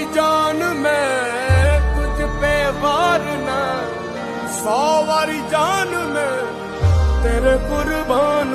वारी जान मैं तुझ पे वारना, 100 वारी जान मैं तेरे कुर्बान